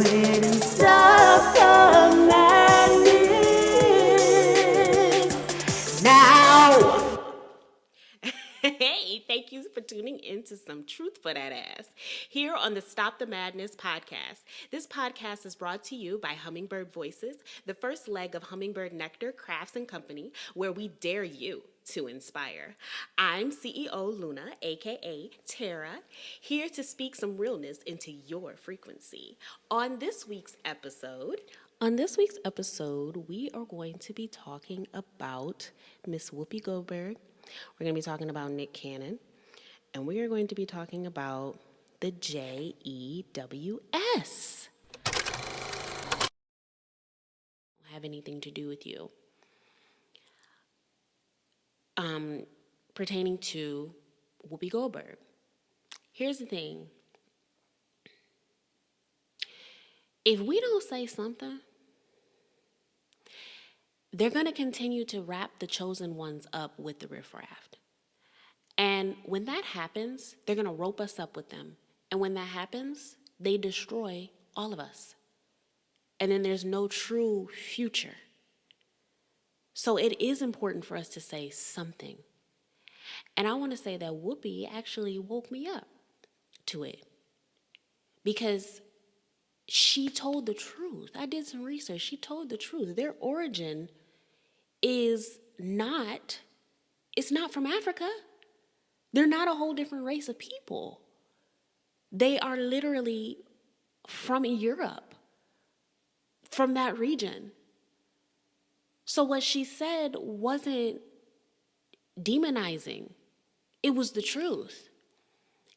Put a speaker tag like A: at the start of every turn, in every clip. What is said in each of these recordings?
A: and stop the madness now. Hey, thank you for tuning in to some truth for that ass here on the Stop the Madness podcast. This podcast is brought to you by Hummingbird Voices, the first leg of Hummingbird Nectar Crafts and Company, where we dare you to inspire. I'm CEO Luna, aka Tara, here to speak some realness into your frequency. On this week's episode, we are going to be talking about Miss Whoopi Goldberg. We're going to be talking about Nick Cannon, and we are going to be talking about the JEWS. Don't have anything to do with you. Pertaining to Whoopi Goldberg. Here's the thing. If we don't say something, they're going to continue to wrap the chosen ones up with the riffraff. And when that happens, they're going to rope us up with them. And when that happens, they destroy all of us. And then there's no true future. So it is important for us to say something. And I want to say that Whoopi actually woke me up to it. Because she told the truth. I did some research. She told the truth. Their origin is not from Africa. They're not a whole different race of people. They are literally from Europe, from that region. So what she said wasn't demonizing. It was the truth.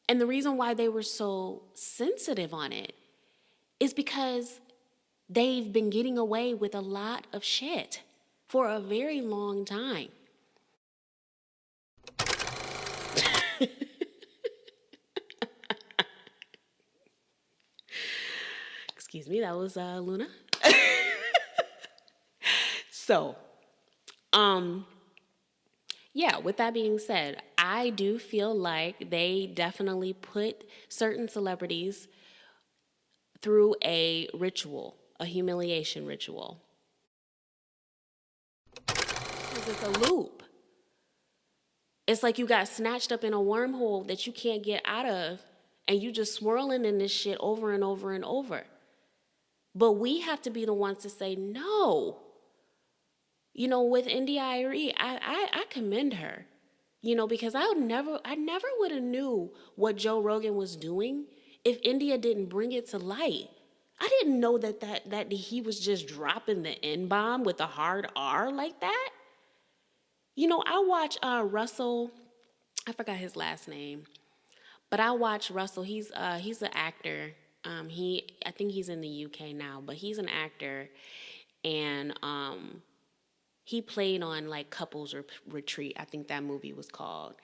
A: And the reason why they were so sensitive on it is because they've been getting away with a lot of shit for a very long time. Excuse me, that was Luna. So, yeah, with that being said, I do feel like they definitely put certain celebrities through a ritual, a humiliation ritual. Because it's a loop. It's like you got snatched up in a wormhole that you can't get out of, and you just swirling in this shit over and over and over. But we have to be the ones to say no. You know, with India.Arie, I commend her. You know, because I never would have knew what Joe Rogan was doing if India didn't bring it to light. I didn't know that he was just dropping the N-bomb with a hard R like that. You know, I watch Russell, I forgot his last name, but I watch Russell. He's an actor. I think he's in the UK now, but he's an actor, and he played on like Couples Retreat. I think that movie was called.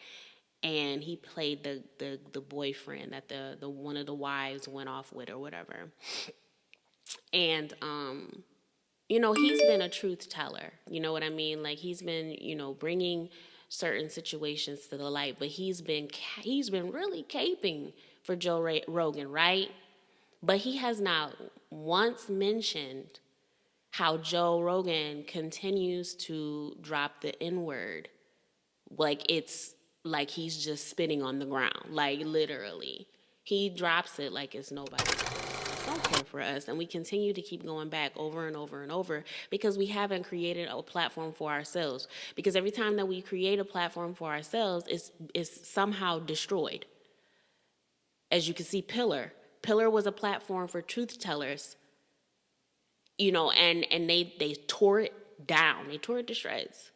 A: And he played the boyfriend that the one of the wives went off with or whatever. And you know, he's been a truth teller. You know what I mean? Like, he's been, you know, bringing certain situations to the light, but he's been really caping for Joe Rogan, right? But he has not once mentioned how Joe Rogan continues to drop the N-word. Like, it's like he's just spitting on the ground, like literally. He drops it like it's nobody's business. Don't care for us, and we continue to keep going back over and over and over because we haven't created a platform for ourselves. Because every time that we create a platform for ourselves, it's somehow destroyed. As you can see, Pillar was a platform for truth tellers, you know, and they tore it down. They tore it to shreds.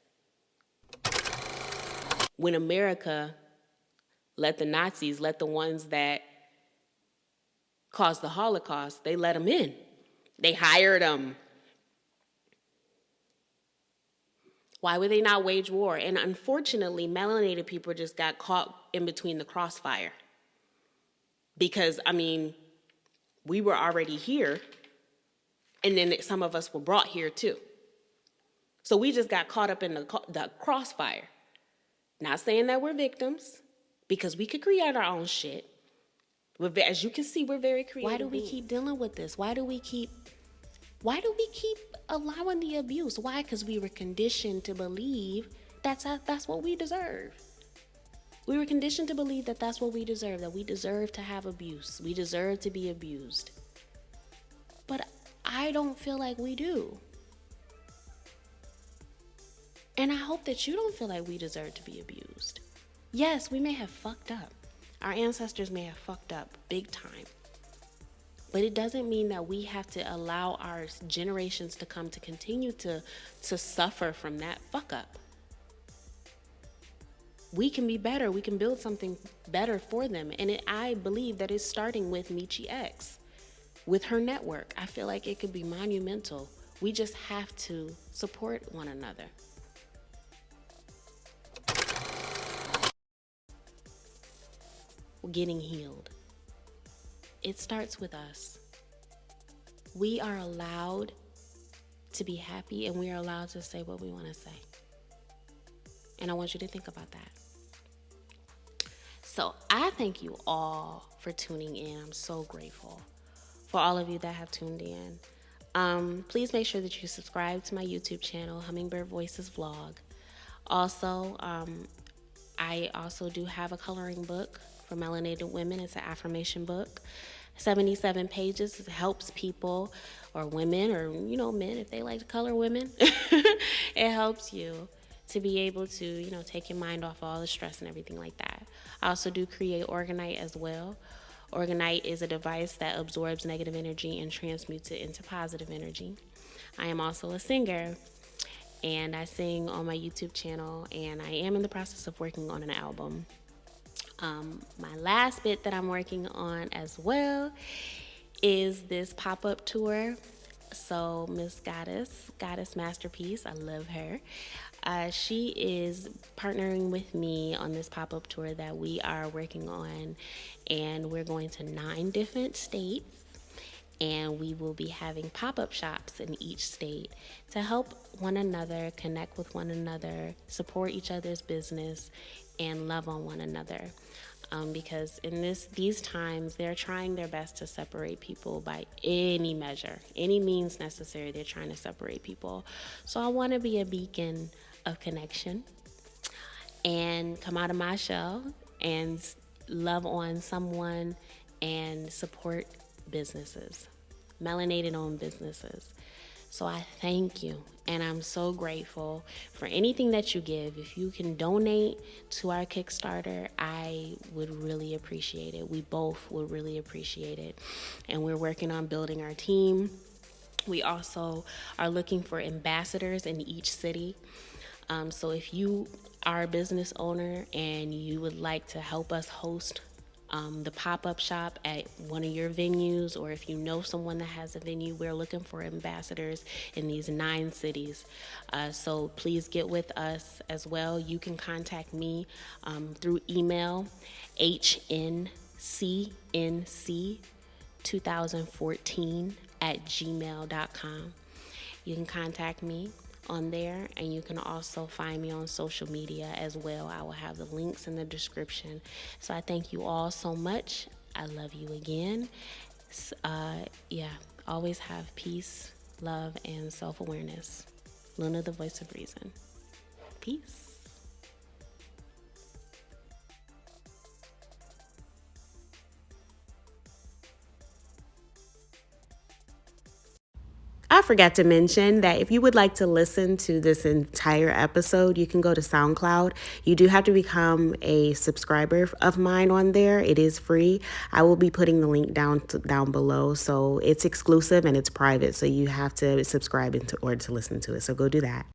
A: When America let the Nazis, let the ones that caused the Holocaust, they let them in. They hired them. Why would they not wage war? And unfortunately, melanated people just got caught in between the crossfire. Because, I mean, we were already here, and then some of us were brought here too. So we just got caught up in the crossfire. Not saying that we're victims, because we could create our own shit. As you can see, we're very creative. Why do we keep dealing with this? Why do we keep allowing the abuse? Why? Because we were conditioned to believe that's what we deserve. We were conditioned to believe that that's what we deserve, that we deserve to have abuse. We deserve to be abused. But I don't feel like we do. And I hope that you don't feel like we deserve to be abused. Yes, we may have fucked up. Our ancestors may have fucked up big time. But it doesn't mean that we have to allow our generations to come to continue to suffer from that fuck up. We can be better. We can build something better for them. And I believe that it's starting with Michi X, with her network. I feel like it could be monumental. We just have to support one another. Getting healed. It starts with us. We are allowed to be happy, and we are allowed to say what we want to say. And I want you to think about that. So I thank you all for tuning in. I'm so grateful for all of you that have tuned in. Please make sure that you subscribe to my YouTube channel, Hummingbird Voices Vlog. Also, I also do have a coloring book for melanated women. It's an affirmation book, 77 pages. It helps people, or women, or men, if they like to color women. It helps you to be able to take your mind off all the stress and everything like that. I also do create Organite as well. Organite is a device that absorbs negative energy and transmutes it into positive energy. I am also a singer, and I sing on my YouTube channel, and I am in the process of working on an album. My last bit that I'm working on as well is this pop-up tour. So Miss Goddess Masterpiece, I love her. She is partnering with me on this pop-up tour that we are working on, and we're going to 9 different states, and we will be having pop-up shops in each state to help one another, connect with one another, support each other's business, and love on one another. Because in these times, they're trying their best to separate people by any measure, any means necessary. They're trying to separate people. So I want to be a beacon of connection and come out of my shell and love on someone and support businesses, melanated-owned businesses. So I thank you, and I'm so grateful for anything that you give. If you can donate to our Kickstarter, I would really appreciate it. We both would really appreciate it. And we're working on building our team. We also are looking for ambassadors in each city. So if you are a business owner and you would like to help us host the pop-up shop at one of your venues, or if you know someone that has a venue, we're looking for ambassadors in these 9 cities. So please get with us as well. You can contact me through email, hncc2014@gmail.com. You can contact me on there, and you can also find me on social media as well. I will have the links in the description. So I thank you all so much. I love you again. Always have peace, love, and self-awareness. Luna, the voice of reason. Peace. I forgot to mention that if you would like to listen to this entire episode, you can go to SoundCloud. You do have to become a subscriber of mine on there. It is free. I will be putting the link down below. So it's exclusive and it's private. So you have to subscribe in order to listen to it. So go do that.